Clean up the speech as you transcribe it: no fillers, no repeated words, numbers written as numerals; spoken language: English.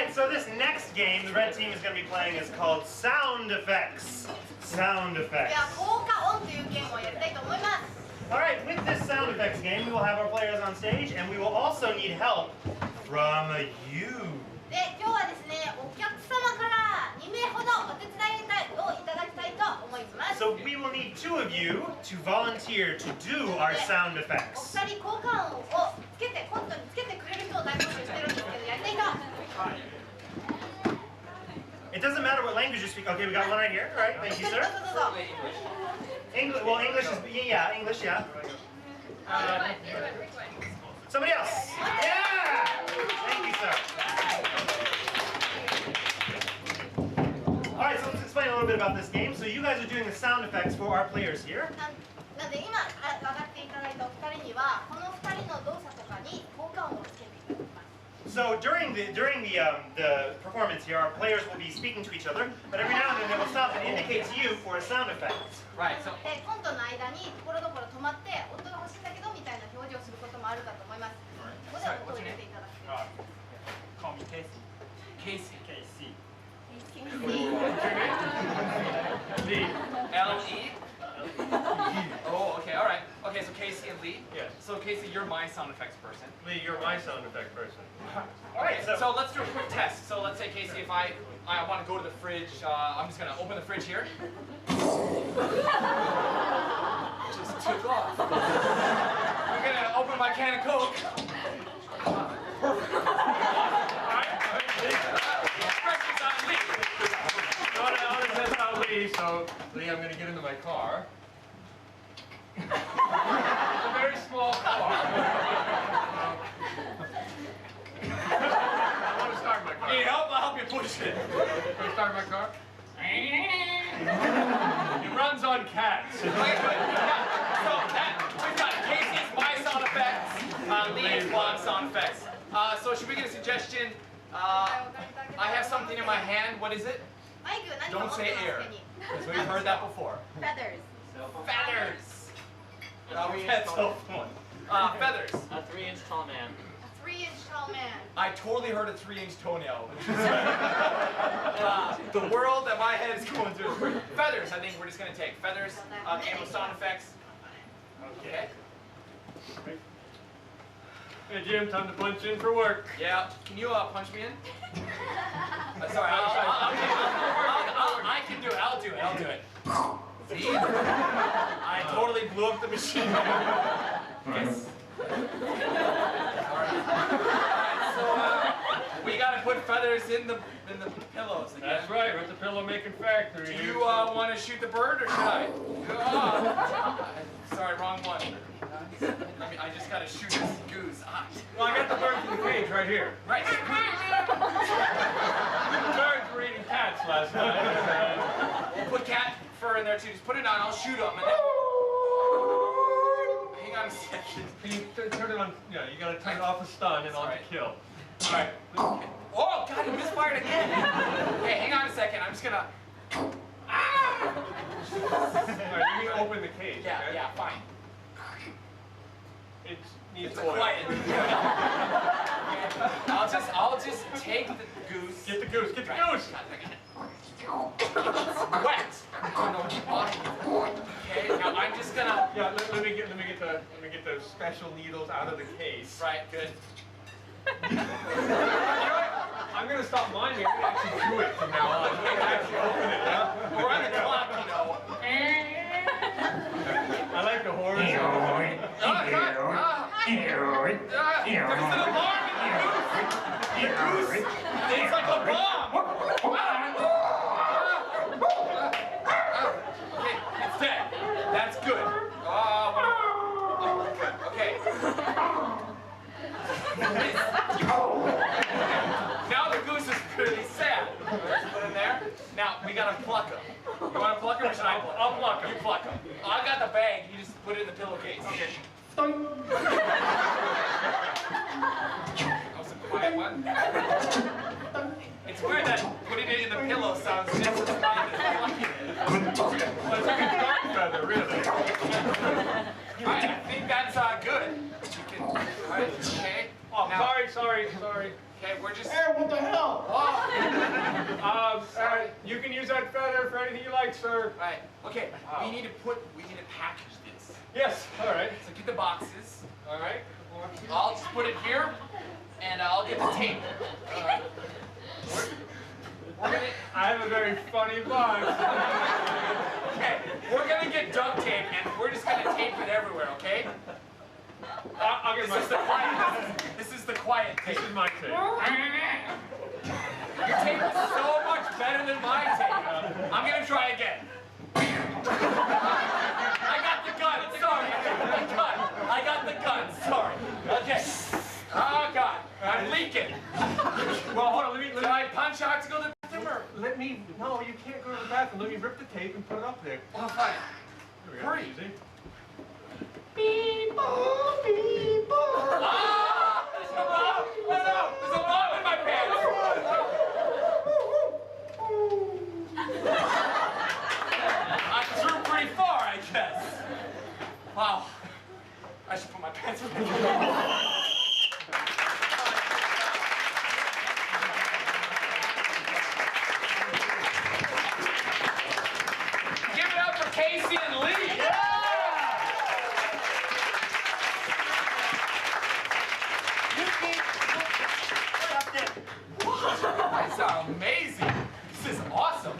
Alright, so this next game the red team is going to be playing is called Sound Effects. Sound Effects. では効果音というゲームをやりたいと思います。 Alright, with this sound effects game, we will have our players on stage and we will also need help from you. で、今日はですね、お客様から2名ほどお手伝いをいただきたいと思います。 So we will need 2 of you to volunteer to do our sound お effects. 二人効果音をつけて、コントにつけてくれる人を大募集してるんですけど、やりたい人。 It doesn't matter what language you speak. Okay, we got one right here. Alright, thank you, どう sir. ぞどうぞ。 English, well, English is, yeah, English, yeah. Somebody else. Yeah! Thank you, sir. Alright, so let's explain a little bit about this game. So you guys are doing the sound effects for our players here. なので今上がっていただいたお二人にはこの二人の動作とかに効果音をつけていただきます。 So during the performance here, our players will be speaking to each other, but every now and then they will stop and indicate to you for a sound effect. Right. So でコントの間にところどころ止まって音が欲しいんだけどみたいな表示をすることもあるかと思います。ここで音を入れていただく。 call me Casey. Casey. KC. Lee. L-E? Oh, okay, all right. Okay, so Casey and Lee. Yes. So Casey, you're my sound effects person. Lee, you're my sound effect person. Alright, So let's do a quick test. So let's say, Casey, if I want to go to the fridge, I'm just going to open the fridge here. Just took off. I'm going to open my can of Coke. Expressions on Lee. I'll test out Lee, so Lee, I'm going to get into my car. It's a very small car. I want to start my car. Need help? I'll help you push it. Can I start my car? It runs on cats. Okay, good. Yeah. So we've got Casey's my sound effects, Lee's blonde sound effects. So should we get a suggestion? I have something in my hand. What is it? マイク何か Don't 持って say ます air, 手に。 because we've heard that before. Feathers. Feathers. We've had so fun. Feathers. A 3-inch tall man. A 3-inch tall man. I totally heard a 3-inch toenail. The world that my head is going through. Feathers. I think we're just gonna take feathers. Game of sound effects. Okay. Hey Jim, time to punch in for work. Yeah. Can you punch me in? Sorry, I can do it. I'll do it. I'll do it. See? I totally blew up the machine. Yes. Alright, so we gotta put feathers in the pillows again. That's right, we're at the pillow making factory. Do you want to shoot the bird or should I? Sorry, wrong one. I just gotta shoot this goose. Well, I got the birds in the cage right here. Right. The birds were eating cats last night. We'll put cat fur in there too. Just put it on. I'll shoot them. And then... Hang on a second. Can you turn it on? Yeah, you gotta turn it off a stun and on to kill. All right. Okay. Oh God, he misfired again. Okay, hang on a second. I'm just gonna. Alright, you can open the cage. Yeah, okay? yeah, fine. It needs It's oil. quiet. I'll just take the goose. Get the goose. Get the goose. It's wet. Okay, now I'm just gonna. Yeah, let me get the special needles out of the case. Right, good. You know what? I'm gonna stop miming. I'm gonna actually do it from now on. I'm gonna actually open it now. We're on the clock, you know. I like the horror. There's an alarm in the goose. The goose. It's like a bomb. Okay, it's dead. That's good. Good. Okay. Now the goose is pretty sad. Let's put him there. Now we gotta pluck him. You wanna pluck him or should I pluck him? I'll pluck him. You pluck him. I got the bag. You just put it in the pillowcase. Okay. That was a quiet one. It's weird that putting it in the pillow sounds just as fun as plucking it. Well, it's like a dog feather, really. Alright, I think that's good. You can, alright, okay. Oh, Now- sorry. Okay, we're just. Hey, what the hell? Oh. You can use that feather for anything you like, sir. Right. Okay. Wow. We need to package this. Yes. All right. So get the boxes. All right. I'll just put it here, and I'll get the tape. All right. We're gonna. I have a very funny box. Okay. We're gonna get duct tape, and we're just gonna tape it everywhere. Okay? I'll get This is the my. quiet. This is the quiet tape. This is my tape. Your tape is so much better than my tape. I'm gonna try again. I got the gun. Sorry. I got the gun. Sorry. Okay. Oh God. I'm leaking. Well, hold on. Did I punch out to go to the bathroom or? No, you can't go to the bathroom. Let me rip the tape and put it up there. Oh, fine. There we go. Hurry. Easy. Ah! There's a bomb in my pants. I threw pretty far, I guess. Wow. I should put my pants on. Give it up for Casey and Lee. Wow, you guys are amazing. This is awesome.